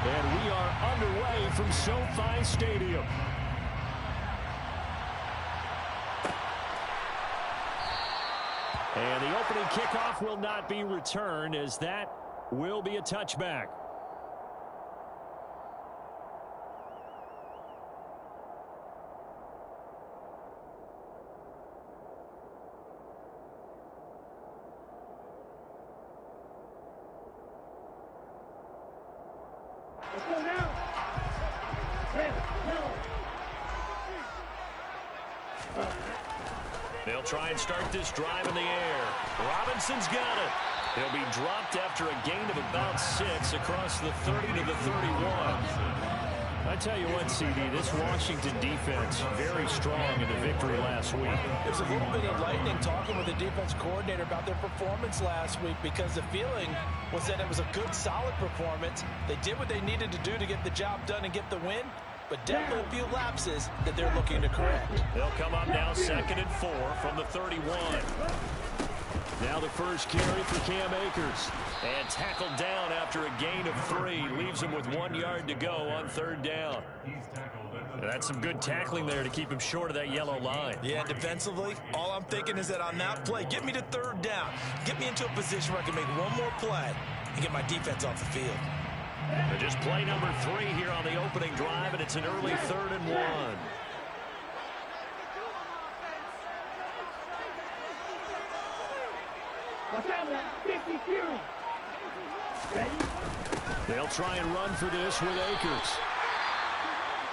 And we are underway from SoFi Stadium. And the opening kickoff will not be returned, as that will be a touchback. They'll try and start this drive in the air. Robinson's got it. He'll be dropped after a gain of about 6 across the 30 to the 31. I tell you what, CD, this Washington defense, very strong in the victory last week. There's a little bit of lightning talking with the defense coordinator about their performance last week, because the feeling was that it was a good, solid performance. They did what they needed to do to get the job done and get the win, but definitely a few lapses that they're looking to correct. They'll come up now 2nd and 4 from the 31. Now the first carry for Cam Akers. And tackled down after a gain of 3. Leaves him with 1 yard to go on 3rd down. That's some good tackling there to keep him short of that yellow line. Yeah, defensively, all I'm thinking is that on that play, get me to 3rd down. Get me into a position where I can make one more play and get my defense off the field. And just play number 3 here on the opening drive, and it's an early 3rd and 1. They'll try and run for this with Akers.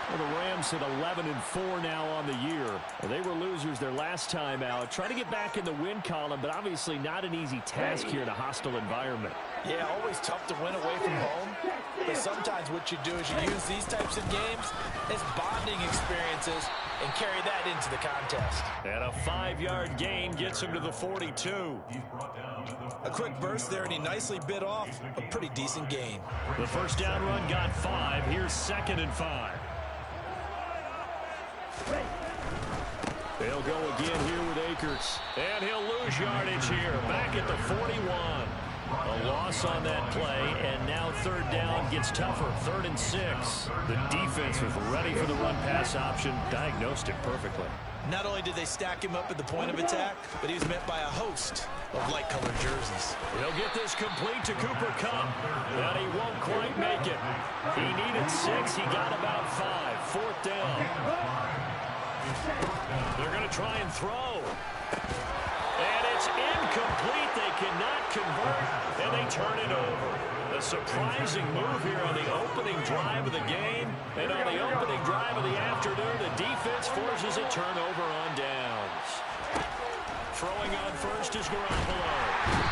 Well, the Rams hit 11-4 now on the year. They were losers their last time out. Trying to get back in the win column, but obviously not an easy task here in a hostile environment. Yeah, always tough to win away from home. But sometimes what you do is you use these types of games as bonding experiences and carry that into the contest. And a 5-yard gain gets him to the 42. A quick burst there, and he nicely bit off a pretty decent gain. The first down run got 5. Here's 2nd and 5. They'll go again here with Akers. And he'll lose yardage here. Back at the 41. A loss on that play, and now 3rd down gets tougher. 3rd and 6. The defense was ready for the run-pass option. Diagnosed it perfectly. Not only did they stack him up at the point of attack, but he was met by a host of light-colored jerseys. He'll get this complete to Cooper Kupp, but he won't quite make it. He needed 6. He got about 5. 4th down. They're going to try and throw. And it's incomplete. They cannot convert, and they turn it over. A surprising move here on the opening drive of the game. And on the opening drive of the afternoon, the defense forces a turnover on downs. Throwing on first is Garoppolo.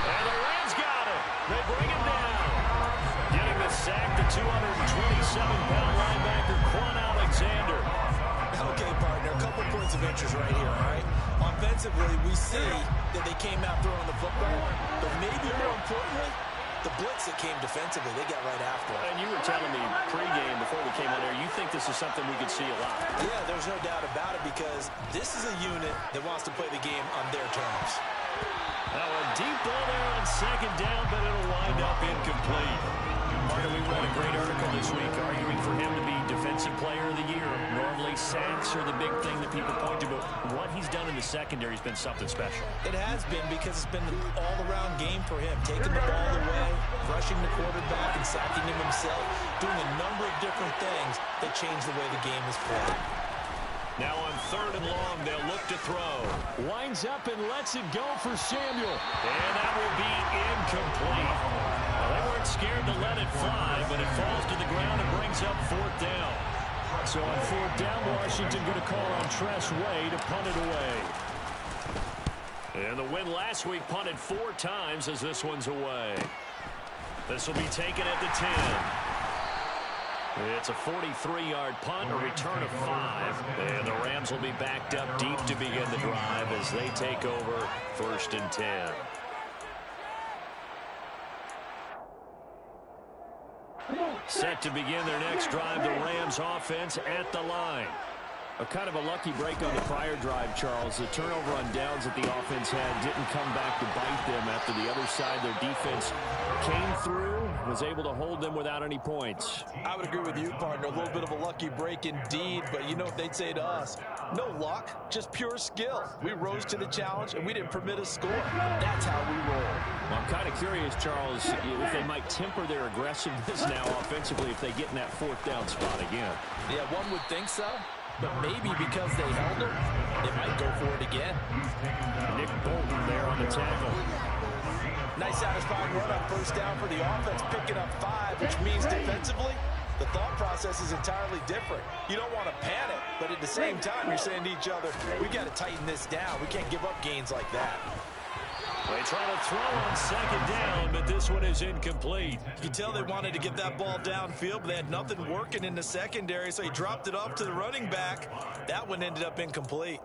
And the Rams got it. They bring him down. Getting the sack, the 227-pound linebacker, Quan Alexander. Okay, partner, a couple points of interest right here, all right? Offensively, we see that they came out throwing the football, but maybe more importantly, the blitz that came defensively, they got right after it. And you were telling me pregame before we came on air, you think this is something we could see a lot. Yeah, there's no doubt about it, because this is a unit that wants to play the game on their terms. Now a deep ball there on 2nd down, but it'll wind up incomplete. Martin, we read a great article this week arguing for him to be Defensive Player of the Year. Normally sacks are the big thing that people point to, but what he's done in the secondary has been something special. It has been, because it's been an all-around game for him. Taking the ball away, rushing the quarterback, and sacking him himself, doing a number of different things that change the way the game is played. Now on 3rd and long, they'll look to throw. Winds up and lets it go for Samuel. And that will be incomplete. Well, they weren't scared to let it fly, but it falls to the ground and brings up 4th down. So on 4th down, Washington going to call on Tress Way to punt it away. And the win last week punted 4 times as this one's away. This will be taken at the 10. It's a 43-yard punt, a return of 5. And the Rams will be backed up deep to begin the drive as they take over 1st and 10. Set to begin their next drive, the Rams offense at the line. A kind of a lucky break on the prior drive, Charles. The turnover on downs that the offense had didn't come back to bite them after the other side, their defense came through, was able to hold them without any points. I would agree with you, partner. A little bit of a lucky break indeed, but you know what they'd say to us? No luck, just pure skill. We rose to the challenge, and we didn't permit a score. That's how we roll. Well, I'm kind of curious, Charles, if they might temper their aggressiveness now offensively if they get in that fourth down spot again. Yeah, one would think so, but maybe because they held them, they might go for it again. Nick Bolton there on the tackle. Nice satisfying run on first down for the offense, picking up 5, which means defensively, the thought process is entirely different. You don't want to panic, but at the same time, you're saying to each other, we got to tighten this down. We can't give up gains like that. They try to throw on second down, but this one is incomplete. You can tell they wanted to get that ball downfield, but they had nothing working in the secondary, so he dropped it off to the running back. That one ended up incomplete.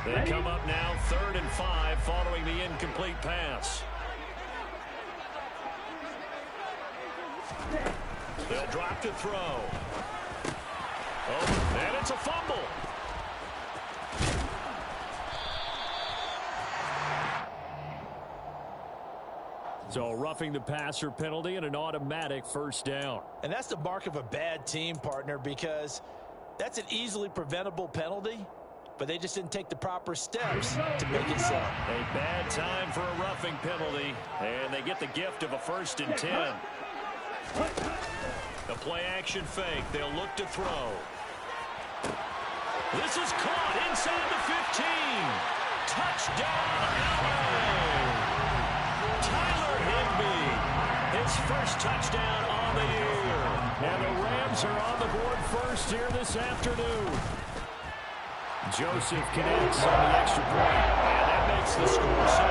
They come up now 3rd and 5 following the incomplete pass. They'll drop to throw. Oh, and it's a fumble. So roughing the passer penalty and an automatic first down. And that's the mark of a bad team, partner, because that's an easily preventable penalty, but they just didn't take the proper steps to make it so. A bad time for a roughing penalty, and they get the gift of a 1st and 10. The play action fake. They'll look to throw. This is caught inside the 15. Touchdown, LA! Tyler Higbee, his first touchdown on the year. And the Rams are on the board first here this afternoon. Joseph connects on the extra point, and that makes the score 7-0.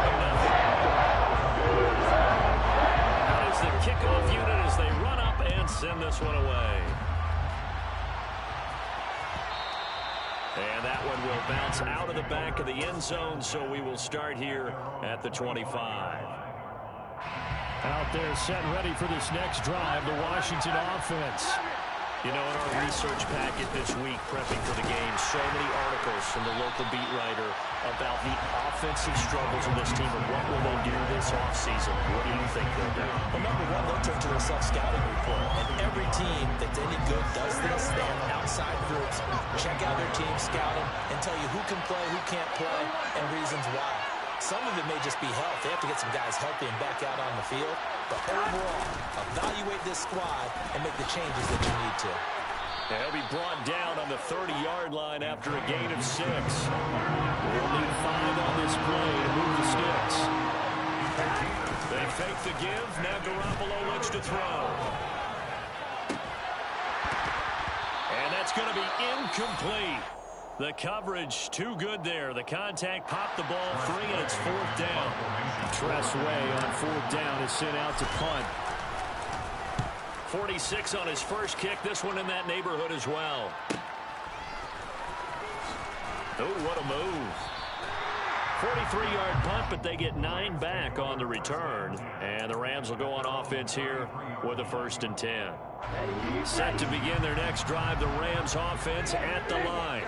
That is the kickoff unit as they run up and send this one away. And that one will bounce out of the back of the end zone, so we will start here at the 25. Out there set ready for this next drive, the Washington offense. You know, in our research packet this week, prepping for the game, so many articles from the local beat writer about the offensive struggles of this team and what will they do this offseason. What do you think they'll do? Well, number one, they'll turn to their self-scouting report. And every team that's any good does this. They have outside groups, check out their team, scout them, and tell you who can play, who can't play, and reasons why. Some of it may just be health. They have to get some guys healthy and back out on the field. But overall, evaluate this squad and make the changes that you need to. They'll be brought down on the 30-yard line after a gain of 6. We'll need 5 on this play to move the sticks. They fake the give. Now Garoppolo looks to throw. And that's going to be incomplete. The coverage too good there. The contact popped the ball free, and it's 4th down. Tress Way on 4th down is sent out to punt. 46 on his first kick. This one in that neighborhood as well. Oh, what a move. 43-yard punt, but they get 9 back on the return. And the Rams will go on offense here with a 1st and 10. Set to begin their next drive, the Rams offense at the line.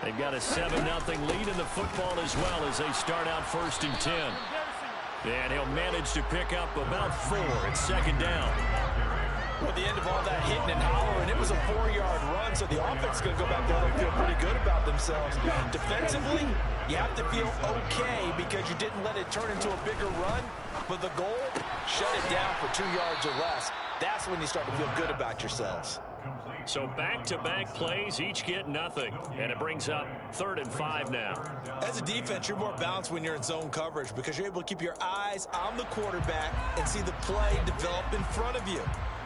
They've got a 7-0 lead in the football as well as they start out 1st and 10. And he'll manage to pick up about 4 at 2nd down. Well, at the end of all that hitting and hollering, it was a 4-yard run, so the offense is going to go back there and feel pretty good about themselves. Defensively, you have to feel okay because you didn't let it turn into a bigger run, but the goal, shut it down for 2 yards or less. That's when you start to feel good about yourselves. So back-to-back plays, each get nothing. And it brings up 3rd and 5 now. As a defense, you're more balanced when you're in zone coverage because you're able to keep your eyes on the quarterback and see the play develop in front of you.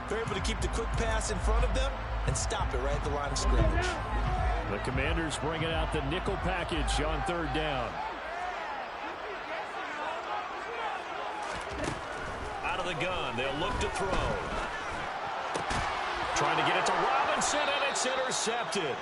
They're able to keep the quick pass in front of them and stop it right at the line of scrimmage. The Commanders bringing out the nickel package on 3rd down. Out of the gun, they'll look to throw. Trying to get it to Robinson, and it's intercepted.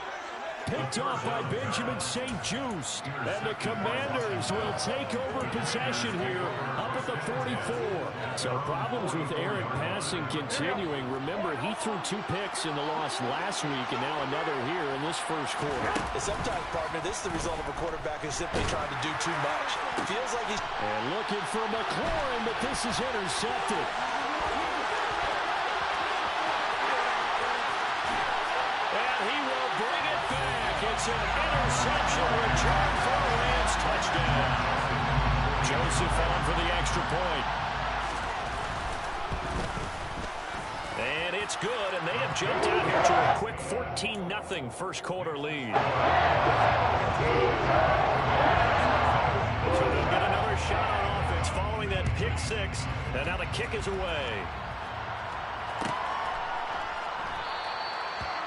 Picked off by Benjamin St-Juste. And the Commanders will take over possession here up at the 44. So problems with errant passing continuing. Remember, he threw 2 picks in the loss last week and now another here in this first quarter. Sometimes, partner, this is the result of a quarterback who's simply trying to do too much. Feels like he's... And looking for McLaurin, but this is intercepted. It's an interception return for a Rams touchdown. Joseph on for the extra point. And it's good, and they have jumped out here to a quick 14-0 first quarter lead. So they'll get another shot on offense following that pick 6, and now the kick is away.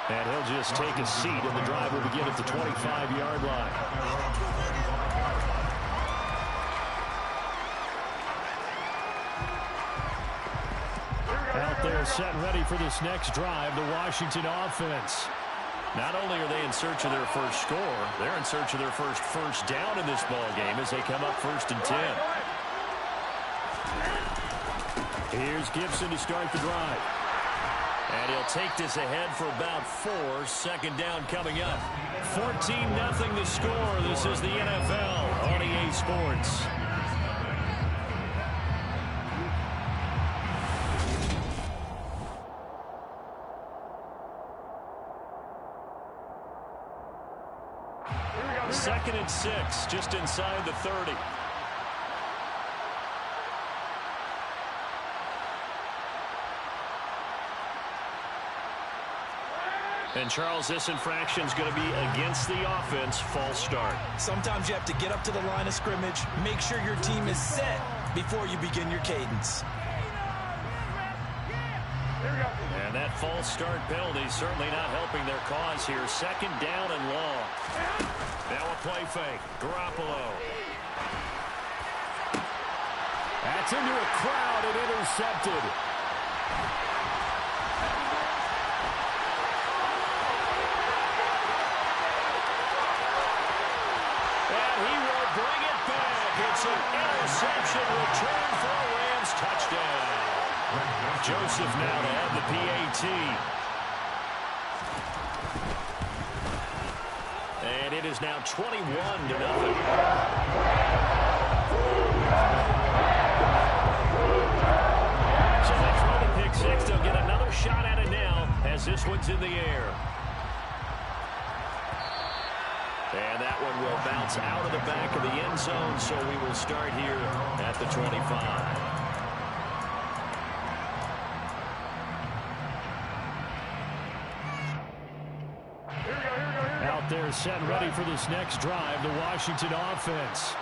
And he'll just take a seat, and the drive will begin at the 25-yard line. Out there set and ready for this next drive, the Washington offense. Not only are they in search of their first score, they're in search of their first down in this ball game as they come up 1st and 10. Here's Gibson to start the drive. And he'll take this ahead for about 4. Second down coming up. 14-0 the score. This is the NFL on EA Sports. Second and 6, just inside the 30. And, Charles, this infraction is going to be against the offense. False start. Sometimes you have to get up to the line of scrimmage, make sure your team is set before you begin your cadence. And that false start penalty certainly not helping their cause here. Second down and long. Now a play fake. Garoppolo. That's into a crowd and intercepted. It's an interception return for a Rams touchdown. Joseph now to have the PAT. And it is now 21-0. So they throw the pick 6. They'll get another shot at it now as this one's in the air. And that one will bounce out of the back of the end zone, so we will start here at the 25. Out there set and ready for this next drive, the Washington offense.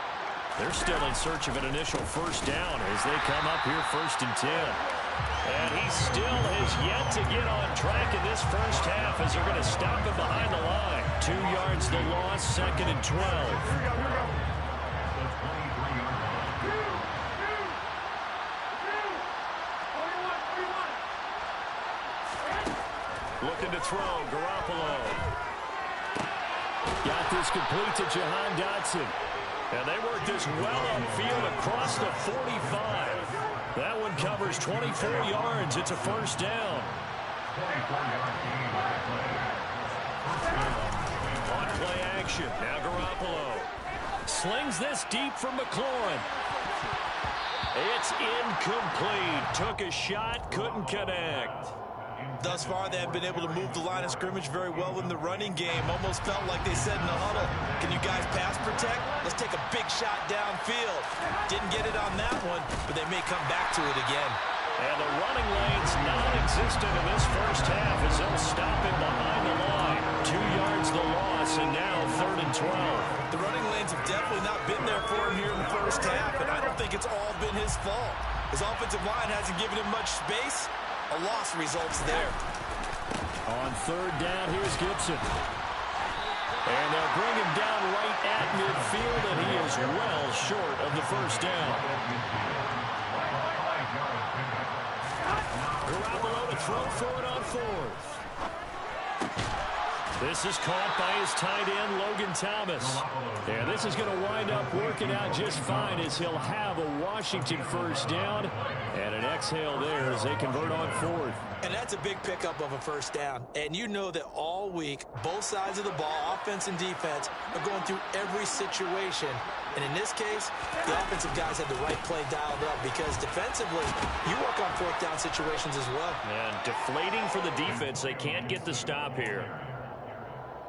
They're still in search of an initial first down as they come up here 1st and 10. And he still has yet to get on track in this first half as they're going to stop him behind the line. 2 yards the loss, 2nd and 12. Looking to throw, Garoppolo. Got this complete to Jahan Dotson. And they work this well upfield across the 45. That one covers 24 yards. It's a first down. On play action. Now Garoppolo. Slings this deep from McLaurin. It's incomplete. Took a shot, couldn't connect. Thus far, they have been able to move the line of scrimmage very well in the running game. Almost felt like they said in the huddle, can you guys pass protect? Let's take a big shot downfield. Didn't get it on that one, but they may come back to it again. And the running lane's non-existent in this first half as they'll stop him behind the line. 2 yards the loss, and now 3rd and 12. The running lanes have definitely not been there for him here in the first half, and I don't think it's all been his fault. His offensive line hasn't given him much space. A loss results there. On 3rd down, here's Gibson. And they'll bring him down right at midfield, and he is well short of the first down. Garoppolo to throw for it on 4th. This is caught by his tight end, Logan Thomas. And this is going to wind up working out just fine as he'll have a Washington first down and an exhale there as they convert on fourth. And that's a big pickup of a first down. And you know that all week, both sides of the ball, offense and defense, are going through every situation. And in this case, the offensive guys had the right play dialed up because defensively, you work on fourth down situations as well. And deflating for the defense. They can't get the stop here.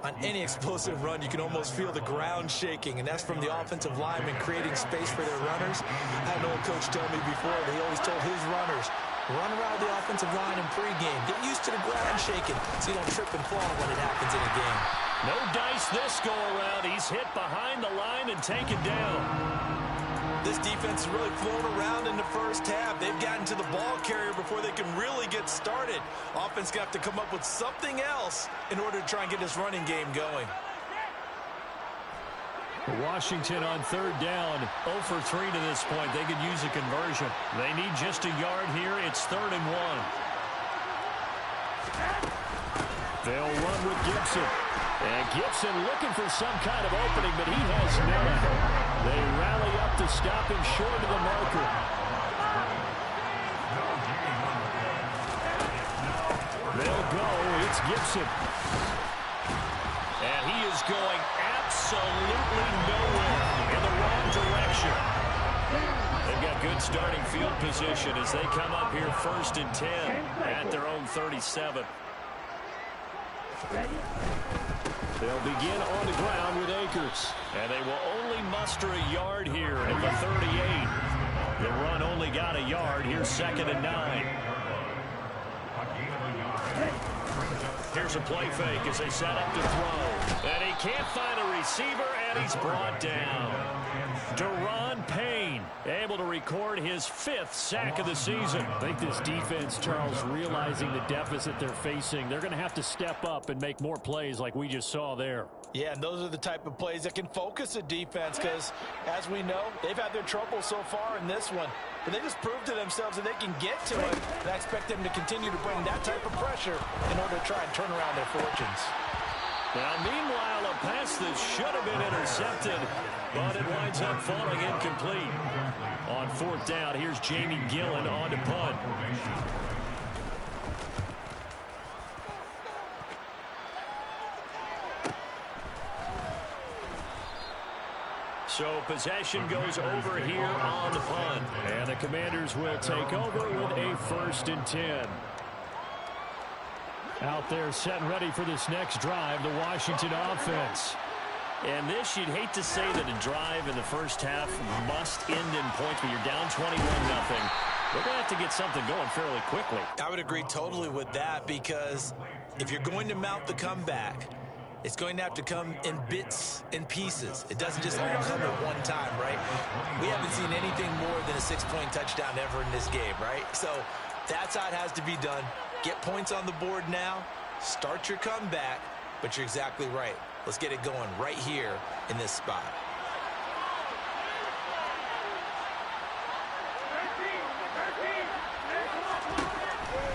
On any explosive run, you can almost feel the ground shaking, and that's from the offensive linemen creating space for their runners. I had an old coach tell me before that he always told his runners, run around the offensive line in pregame. Get used to the ground shaking so you don't trip and fall when it happens in a game. No dice this go-around. He's hit behind the line and taken down. This defense has really flown around in the first half. They've gotten to the ball carrier before they can really get started. Offense going to have to come up with something else in order to try and get this running game going. Washington on third down, 0 for 3 to this point. They could use a conversion. They need just a yard here. It's 3rd and 1. They'll run with Gibson. And Gibson looking for some kind of opening, but he has none. They rally up to stop him short of the marker. They'll go. It's Gibson. And he is going absolutely nowhere in the wrong direction. They've got good starting field position as they come up here 1st and 10 at their own 37. They'll begin on the ground with Akers. And they will only muster a yard here at the 38. The run only got a yard. Here's 2nd and 9. Here's a play fake as they set up to throw. And he can't find a receiver, and he's brought down. Daron Payne able to record his 5th sack of the season. I think this defense, Charles, realizing the deficit they're facing, they're going to have to step up and make more plays like we just saw there. Yeah, and those are the type of plays that can focus a defense because, as we know, they've had their trouble so far in this one. But they just proved to themselves that they can get to it, and I expect them to continue to bring that type of pressure in order to try and turn around their fortunes. Now, meanwhile, a pass that should have been intercepted, but it winds up falling incomplete. On 4th down, here's Jamie Gillen on to punt. So possession goes over here on the punt. And the Commanders will take over with a 1st and 10. Out there set and ready for this next drive, the Washington offense. And this, you'd hate to say that a drive in the first half must end in points, but you're down 21-0. They're going to have to get something going fairly quickly. I would agree totally with that because if you're going to mount the comeback, it's going to have to come in bits and pieces. It doesn't just all come at one time, right? We haven't seen anything more than a 6-point touchdown ever in this game, right? So that's how it has to be done. Get points on the board now. Start your comeback, but you're exactly right. Let's get it going right here in this spot.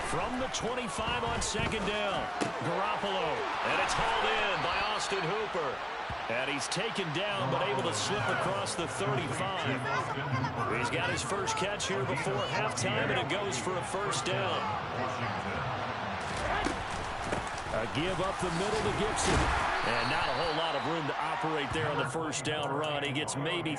From the 25 on 2nd down, Garoppolo. And it's hauled in by Austin Hooper. And he's taken down, but able to slip across the 35. He's got his first catch here before halftime, and it goes for a 1st down. A give up the middle to Gibson. And not a whole lot of room to operate there on the 1st down run. He gets maybe...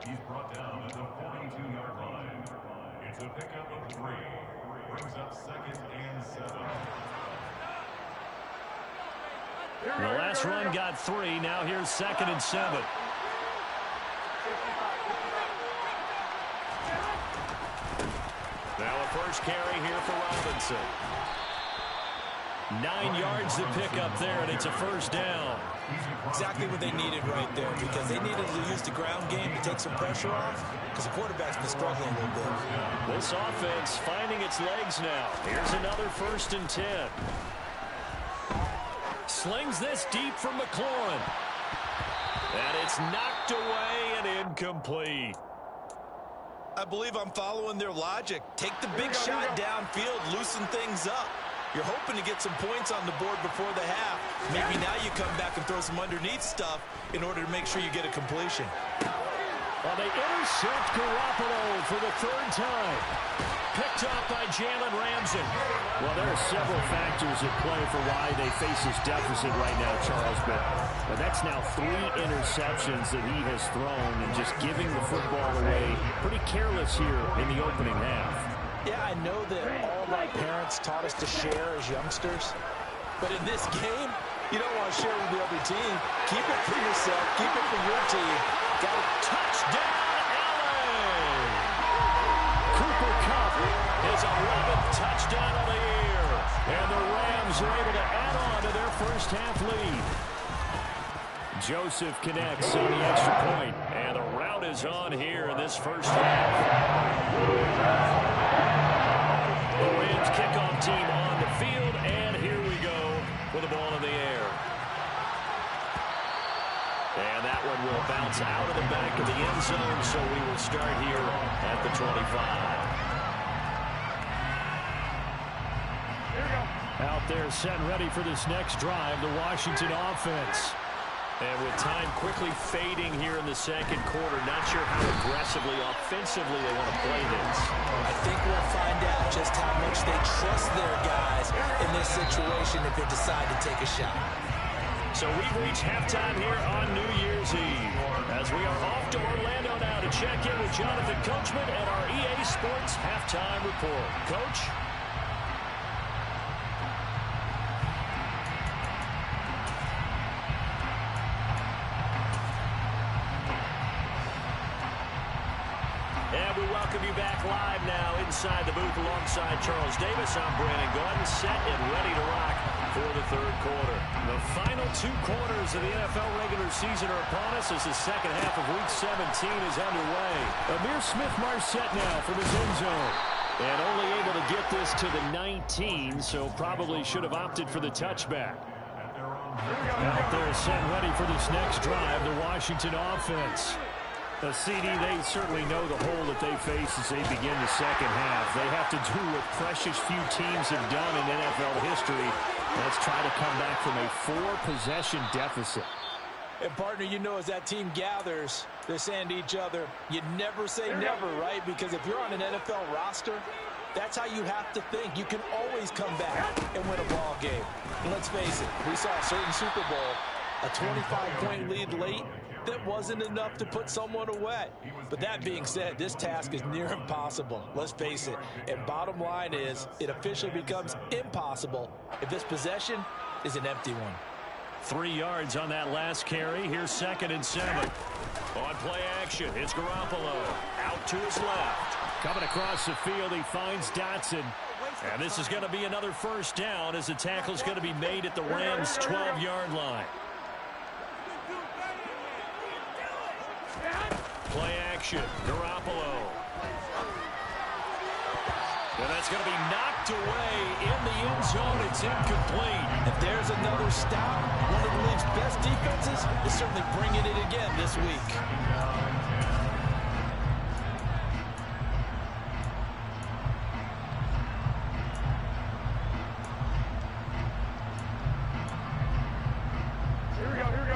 He's brought down at the 42-yard line. It's a pickup of 3. Brings up 2nd and 7. The last run got 3. Now here's 2nd and 7. Now a first carry here for Robinson. 9 yards to pick up there, and it's a 1st down. Exactly what they needed right there because they needed to use the ground game to take some pressure off because the quarterback's been struggling a little bit. This offense finding its legs now. Here's another 1st and 10. Slings this deep from McLaurin. And it's knocked away and incomplete. I believe I'm following their logic. Take the big shot downfield, loosen things up. You're hoping to get some points on the board before the half. Maybe now you come back and throw some underneath stuff in order to make sure you get a completion. Well, they intercept Garoppolo for the third time. Picked off by Jalen Ramsey. Well, there are several factors at play for why they face this deficit right now, Charles. But that's now 3 interceptions that he has thrown and just giving the football away. Pretty careless here in the opening half. Yeah, I know that all of our parents taught us to share as youngsters. But in this game, you don't want to share with the other team. Keep it for yourself. Keep it for your team. Got a touchdown, LA! Cooper Kupp, his 11th touchdown of the year. And the Rams are able to add on to their first half lead. Joseph connects on the extra point. And the rout is on here in this first half. The Rams kickoff team on the field. And here we go with the ball in the air. And that one will bounce out of the back of the end zone, so we will start here at the 25. Out there set and ready for this next drive, the Washington offense. And with time quickly fading here in the second quarter, not sure how aggressively, offensively they want to play this. I think we'll find out just how much they trust their guys in this situation if they decide to take a shot. So we've reached halftime here on New Year's Eve. As we are off to Orlando now to check in with Jonathan Coachman at our EA Sports Halftime Report. Coach? And we welcome you back live now inside the booth alongside Charles Davis. I'm Brandon Gaudin, set and ready to rock for the third quarter. The final 2 quarters of the NFL regular season are upon us as the second half of Week 17 is underway. Amir Smith-Marset now from his end zone. And only able to get this to the 19, so probably should have opted for the touchback. Out there set and ready for this next drive, the Washington offense. The CD, they certainly know the hole that they face as they begin the second half. They have to do what precious few teams have done in NFL history. Let's try to come back from a 4-possession deficit. And, partner, you know as that team gathers, they're saying to each other, you never say never, right? Because if you're on an NFL roster, that's how you have to think. You can always come back and win a ball game. And let's face it, we saw a certain Super Bowl, a 25-point lead late, that wasn't enough to put someone away. But that being said, this task is near impossible. Let's face it. And bottom line is, it officially becomes impossible if this possession is an empty one. 3 yards on that last carry. Here's 2nd and 7. On play action, it's Garoppolo. Out to his left. Coming across the field, he finds Dotson. And this is going to be another first down as the tackle is going to be made at the Rams' 12-yard line. Play action, Garoppolo. And that's going to be knocked away in the end zone. It's incomplete. If there's another stop, one of the league's best defenses is certainly bringing it again this week.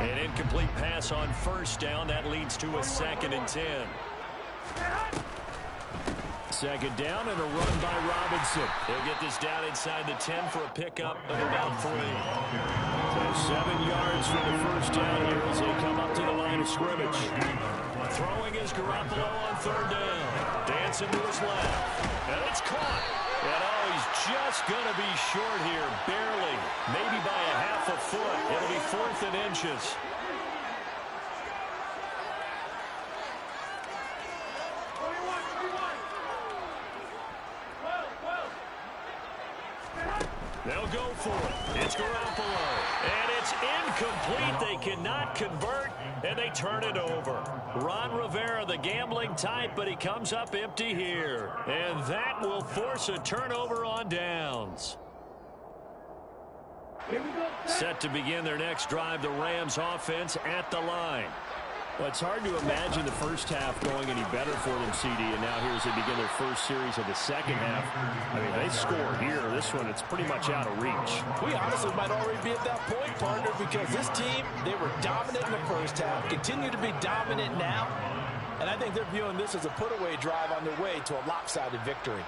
An incomplete pass on first down. That leads to a 2nd and 10. 2nd down and a run by Robinson. He'll get this down inside the 10 for a pickup of about 3. So 7 yards for the first down here as they come up to the line of scrimmage. Throwing is Garoppolo on 3rd down. Dancing to his left. And it's caught. And he's just going to be short here, barely. Maybe by a half a foot. It'll be 4th and inches. They'll go for it. It's Garoppolo. And it's incomplete. They cannot convert, and they turn it over. Ron Rivera, the gambling type, but he comes up empty here. And that will force a turnover on downs. Set to begin their next drive, the Rams offense at the line. Well, it's hard to imagine the first half going any better for them, CD, and now here as they begin their first series of the second half. I mean, they score here. This one, it's pretty much out of reach. We honestly might already be at that point, partner, because this team, they were dominant in the first half, continue to be dominant now, and I think they're viewing this as a put-away drive on their way to a lopsided victory.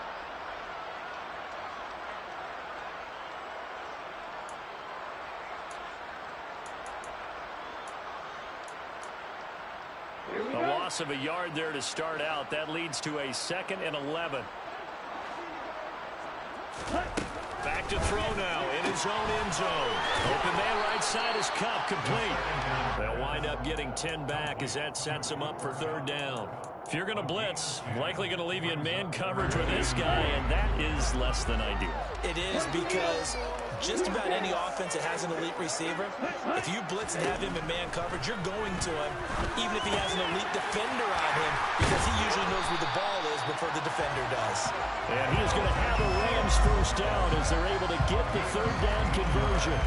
A loss of a yard there to start out. That leads to a 2nd and 11. Back to throw now in his own end zone. Open man right side is Kupp, complete. They'll wind up getting 10 back as that sets him up for 3rd down. If you're going to blitz, likely going to leave you in man coverage with this guy, and that is less than ideal. It is, because just about any offense that has an elite receiver, if you blitz and have him in man coverage, you're going to him, even if he has an elite defender on him, because he usually knows where the ball is before the defender does. And he is going to have a Rams first down as they're able to get the 3rd down conversion.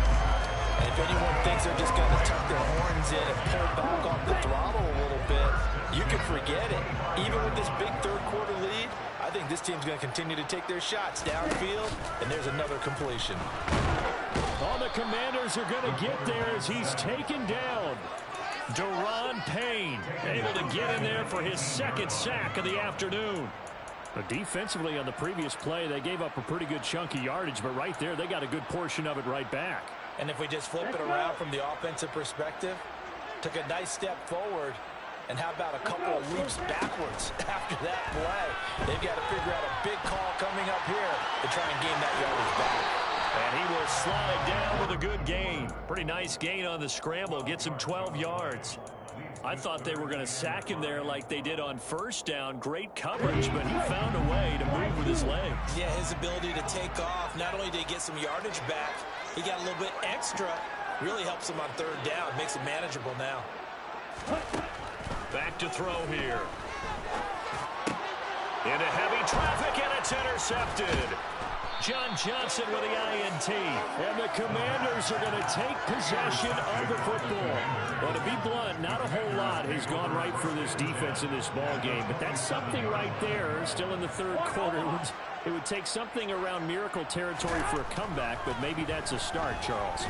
And if anyone thinks they're just going to tuck their horns in and pull back off the throttle a little bit, you can forget it. Even with this big 3rd quarter lead, I think this team's going to continue to take their shots downfield, and there's another completion. All the Commanders are going to get there as he's taken down. Daron Payne able to get in there for his 2nd sack of the afternoon. But defensively on the previous play, they gave up a pretty good chunk of yardage, but right there they got a good portion of it right back. And if we just flip it around from the offensive perspective, took a nice step forward, and how about a couple of leaps backwards after that play? They've got to figure out a big call coming up here to try and gain that yardage back. And he will slide down with a good gain. Pretty nice gain on the scramble. Gets him 12 yards. I thought they were going to sack him there like they did on 1st down. Great coverage, but he found a way to move with his legs. Yeah, his ability to take off. Not only did he get some yardage back, he got a little bit extra. Really helps him on 3rd down. Makes it manageable now. Back to throw here. Into heavy traffic, and it's intercepted. John Johnson with the INT. And the Commanders are going to take possession of the football. Well, to be blunt, not a whole lot has gone right for this defense in this ball game, but that's something right there. Still in the 3rd quarter. It would take something around miracle territory for a comeback, but maybe that's a start, Charles.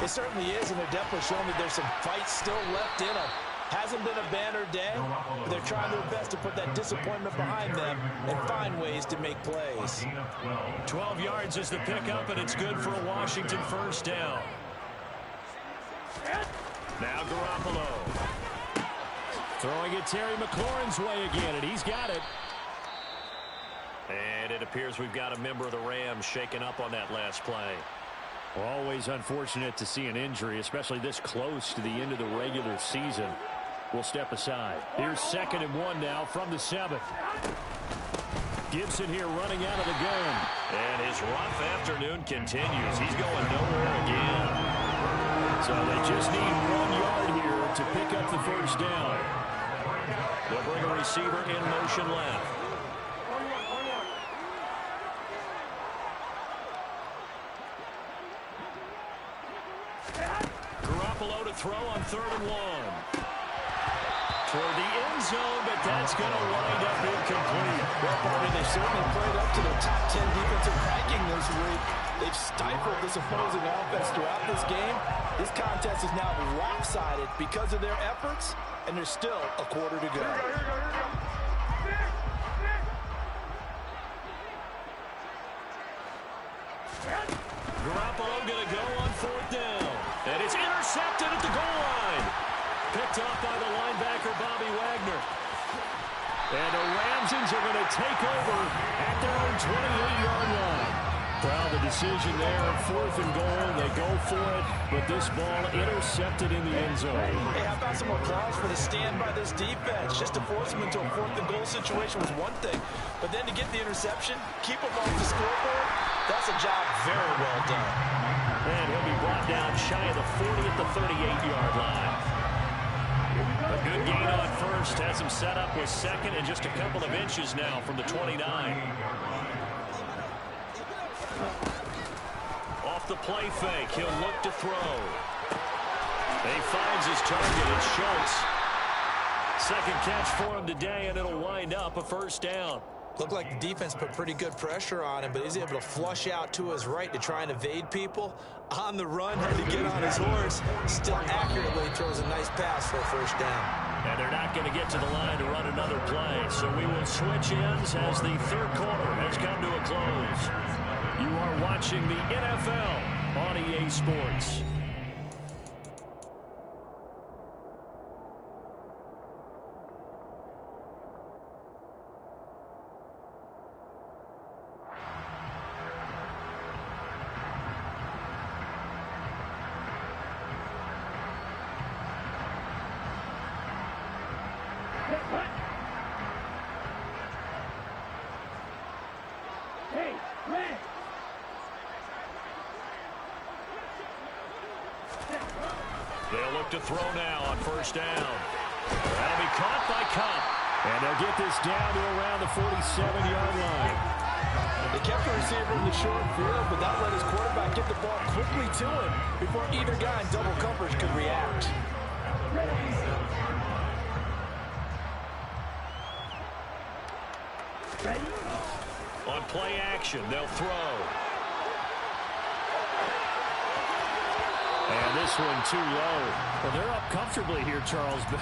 It certainly is, and they're definitely showing that there's some fight still left in them. Hasn't been a banner day, but they're trying their best to put that disappointment behind them and find ways to make plays. 12 yards is the pickup, and it's good for a Washington 1st down. Now Garoppolo. Throwing it Terry McLaurin's way again, and he's got it. And it appears we've got a member of the Rams shaken up on that last play. Always unfortunate to see an injury, especially this close to the end of the regular season. We'll step aside. Here's 2nd and 1 now from the 7. Gibson here running out of the gun. And his rough afternoon continues. He's going nowhere again. So they just need 1 yard here to pick up the 1st down. They'll bring a receiver in motion left. Garoppolo to throw on 3rd and 1. Toward the end zone, but that's going to wind up incomplete. Well, partner, they've certainly played up to their top 10 defensive ranking this week. They've stifled this opposing offense throughout this game. This contest is now lopsided because of their efforts, and there's still a quarter to go. Garoppolo going to go on 4th down. And it's intercepted at the goal line. Picked off by the linebacker, Bobby Wagner. And the Ramsons are going to take over at their own 28-yard line. Well, the decision there on 4th and goal. They go for it, but this ball intercepted in the end zone. Hey, how about some applause for the stand by this defense? Just to force them into a 4th and goal situation was one thing, but then to get the interception, keep them off the scoreboard, that's a job very well done. And he'll be brought down shy of the 40 at the 38-yard line. A good gain on 1st, has him set up with 2nd and just a couple of inches now from the 29. Off the play fake, he'll look to throw. He finds his target, it's Schultz. Second catch for him today, and it'll wind up a first down. Looked like the defense put pretty good pressure on him, but he's able to flush out to his right to try and evade people. On the run, had to get on his horse. Still accurately throws a nice pass for a first down. And they're not going to get to the line to run another play, so we will switch ends as the third quarter has come to a close. You are watching the NFL on EA Sports. They'll look to throw now on first down. That'll be caught by Kupp. And they'll get this down to around the 47-yard line. They kept the receiver in the short field, but that let his quarterback get the ball quickly to him before either guy in double coverage could react. On play action, they'll throw. And this one too low. Well, they're up comfortably here, Charles, but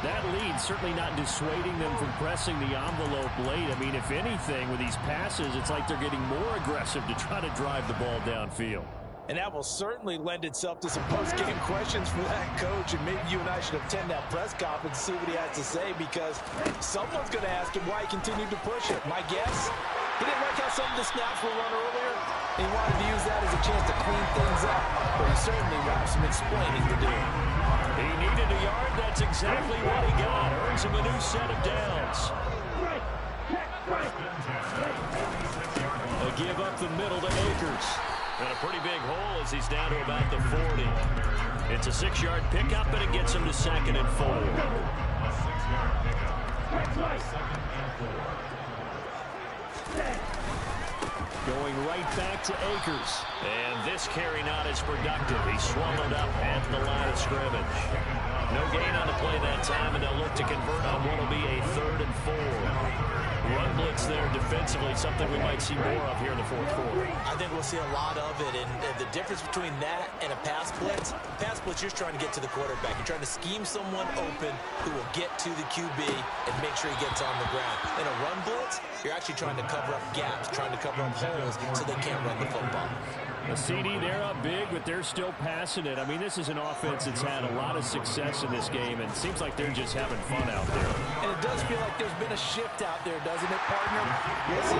that lead certainly not dissuading them from pressing the envelope late. I mean, if anything, with these passes, it's like they're getting more aggressive to try to drive the ball downfield. And that will certainly lend itself to some post-game questions for that coach, and maybe you and I should attend that press conference and see what he has to say, because someone's going to ask him why he continued to push it. My guess, he didn't like how some of the snaps were run earlier, and he wanted to use that as a chance to clean things up, but he certainly will have some explaining to do. He needed a yard. That's exactly what he got. Earns him a new set of downs. A give up the middle to Akers. And a pretty big hole as he's down to about the 40. It's a 6-yard pickup, and it gets him to 2nd and 4. Going right back to Akers. And this carry not as productive. He's swallowed up at the line of scrimmage. No gain on the play that time, and they'll look to convert on what will be a 3rd and 4. Run blitz there defensively, something we might see more of here in the fourth quarter. I think we'll see a lot of it, and the difference between that and a pass blitz, you're just trying to get to the quarterback. You're trying to scheme someone open who will get to the QB and make sure he gets on the ground. In a run blitz, you're actually trying to cover up gaps, trying to cover up holes so they can't run the football. The CD, they're up big, but they're still passing it. I mean, this is an offense that's had a lot of success in this game, and it seems like they're just having fun out there. And it does feel like there's been a shift out there, doesn't it, partner? Listen,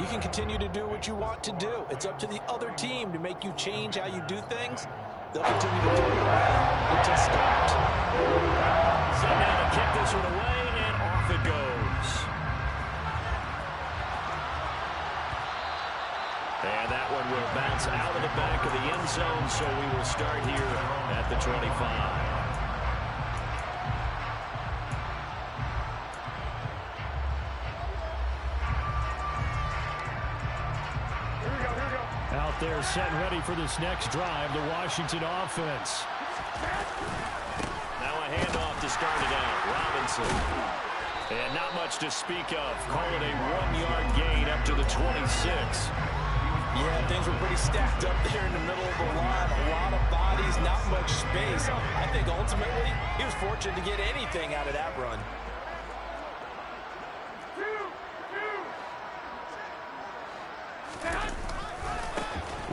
you can continue to do what you want to do. It's up to the other team to make you change how you do things. They'll continue to do it around until stopped. So now to kick this one away, and off it goes. And that one will bounce out of the back of the end zone, so we will start here at the 25. Out there set ready for this next drive, the Washington offense. Now a handoff to start it out. Robinson. And not much to speak of. Call it a 1-yard gain up to the 26. Yeah, things were pretty stacked up there in the middle of the line. A lot of bodies, not much space. I think ultimately he was fortunate to get anything out of that run.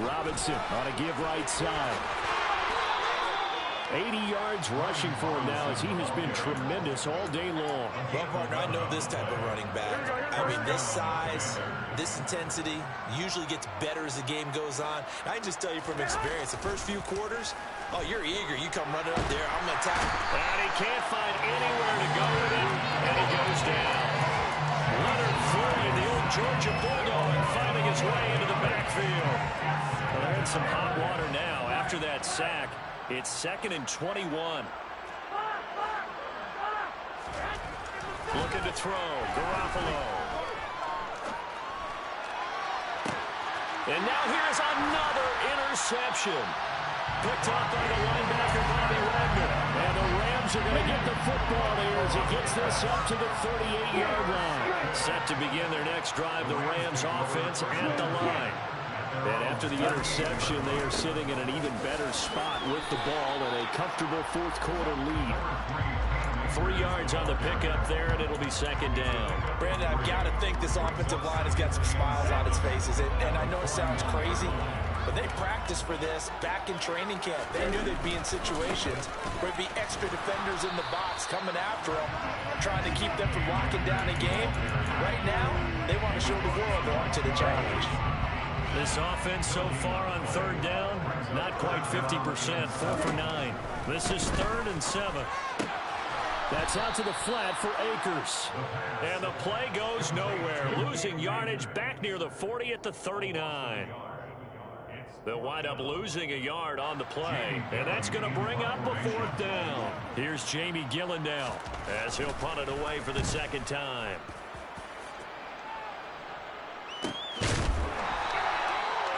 Robinson on a give right side. 80 yards rushing for him now as he has been tremendous all day long. Well, partner, I know this type of running back. I mean, this size, this intensity usually gets better as the game goes on. I can just tell you from experience, the first few quarters, oh, you're eager. You come running up there, I'm going to tackle. And he can't find anywhere to go with it, and he goes down. Leonard Floyd, the old Georgia Bulldog, finding his way into the backfield. Well, they're in some hot water now after that sack. It's 2nd and 21. Looking to throw. Garoppolo. And now here's another interception. picked off by the linebacker, Bobby Wagner. And the Rams are going to get the football here as he gets this up to the 38-yard line. Set to begin their next drive, the Rams offense at the line. And after the interception, they are sitting in an even better spot with the ball and a comfortable fourth-quarter lead. 3 yards on the pickup there, and it'll be second down. Brandon, I've got to think this offensive line has got some smiles on its faces. And I know it sounds crazy, but they practiced for this back in training camp. They knew they'd be in situations where there'd be extra defenders in the box coming after them, trying to keep them from locking down a game. Right now, they want to show the world they're up to the challenge. This offense so far on third down, not quite 50%, 4 for 9. This is 3rd and 7. That's out to the flat for Akers. And the play goes nowhere. Losing yardage back near the 40 at the 39. They'll wind up losing a yard on the play. And that's going to bring up a 4th down. Here's Jamie Gillandale as he'll punt it away for the second time.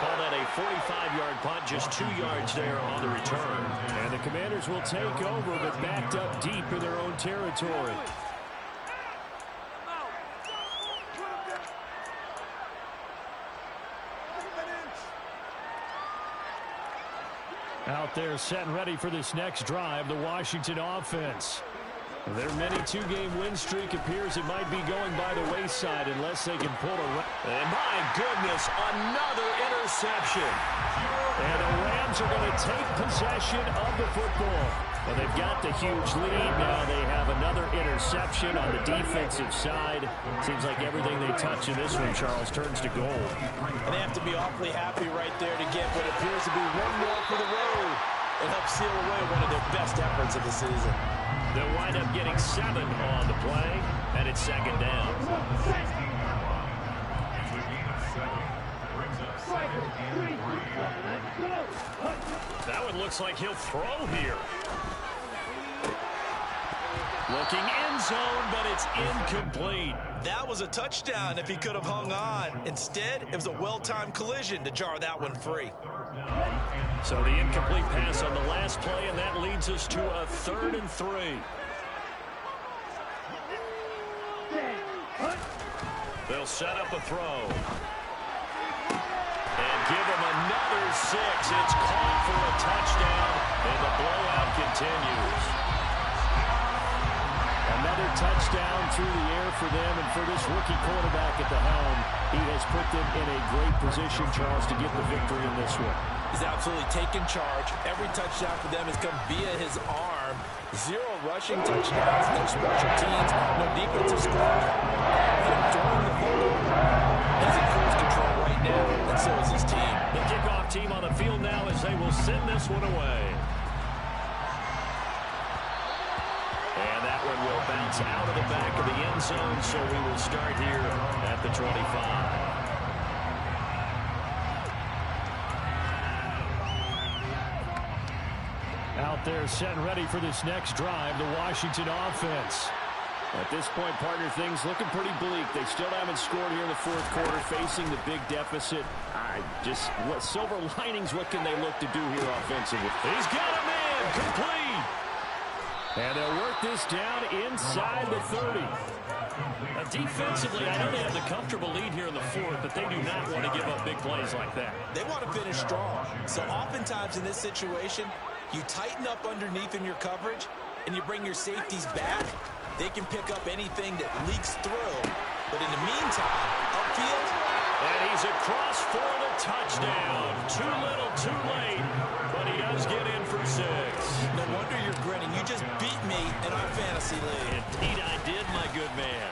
Call that a 45-yard punt, just 2 yards there on the return. And the Commanders will take over, but backed up deep in their own territory. Out there set and ready for this next drive, the Washington offense. Their mini 2-game win streak appears it might be going by the wayside unless they can pull a... And my goodness, another interception. And the Rams are going to take possession of the football. Well, they've got the huge lead. Now they have another interception on the defensive side. Seems like everything they touch in this one, Charles, turns to gold. And they have to be awfully happy right there to get what appears to be one more for the road and help seal away one of their best efforts of the season. They'll wind up getting 7 on the play, and it's second down. That one looks like he'll throw here. Looking end zone, but it's incomplete. That was a touchdown if he could have hung on. Instead, it was a well-timed collision to jar that one free. So the incomplete pass on the last play, and that leads us to a 3rd and 3. They'll set up a throw. And give him another 6. It's caught for a touchdown, and the blowout continues. Another touchdown through the air for them, and for this rookie quarterback at the helm, he has put them in a great position, Charles, to get the victory in this one. He's absolutely taken charge. Every touchdown for them has come via his arm. 0 rushing touchdowns, no special teams, no defensive scoring. During the ball, he's in cruise control right now, and so is his team. The kickoff team on the field now as they will send this one away. And that one will bounce out of the back of the end zone, so we will start here at the 25. Out there set and ready for this next drive, the Washington offense. At this point, partner, things looking pretty bleak. They still haven't scored here in the 4th quarter, facing the big deficit. What silver linings, what can they look to do here offensively? He's got a man, complete. And they'll work this down inside the 30. Now, defensively, I know they have the comfortable lead here in the 4th, but they do not want to give up big plays like that. They want to finish strong. So oftentimes in this situation, you tighten up underneath in your coverage, and you bring your safeties back. They can pick up anything that leaks through. But in the meantime, upfield. And he's across for the touchdown. Too little, too late. But he does get in for 6. No wonder you're grinning. You just beat me in our fantasy league. Indeed I did, my good man.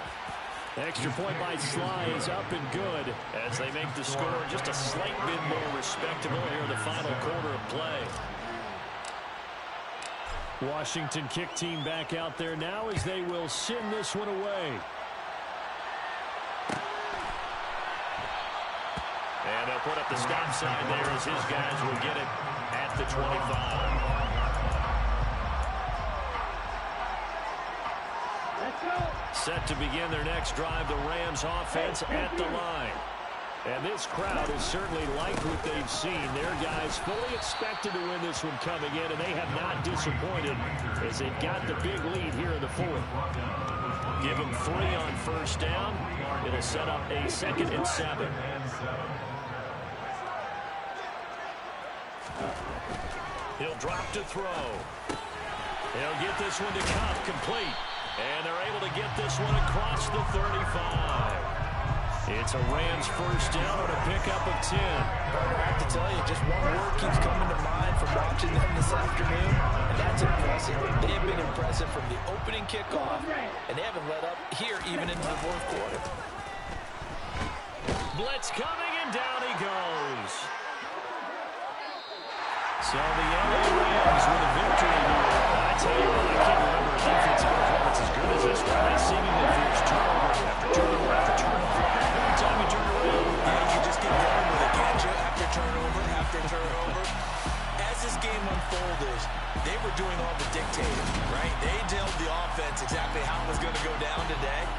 The extra point by Sly is up and good as they make the score just a slight bit more respectable here in the final quarter of play. Washington kick team back out there now as they will send this one away. And they'll put up the stop sign there as his guys will get it at the 25. Set to begin their next drive, the Rams offense at the line. And this crowd has certainly liked what they've seen. Their guys fully expected to win this one coming in, and they have not disappointed as they've got the big lead here in the fourth. Give them 3 on first down. It'll set up a 2nd and 7. He'll drop to throw. He'll get this one to Kupp, complete. And they're able to get this one across the 35. It's a Rams first down on a pickup of 10. I have to tell you, just one word keeps coming to mind from watching them this afternoon, and that's impressive. They have been impressive from the opening kickoff, and they haven't let up here even into the fourth quarter. Blitz coming, and down he goes. So the LA Rams with a victory here. I tell you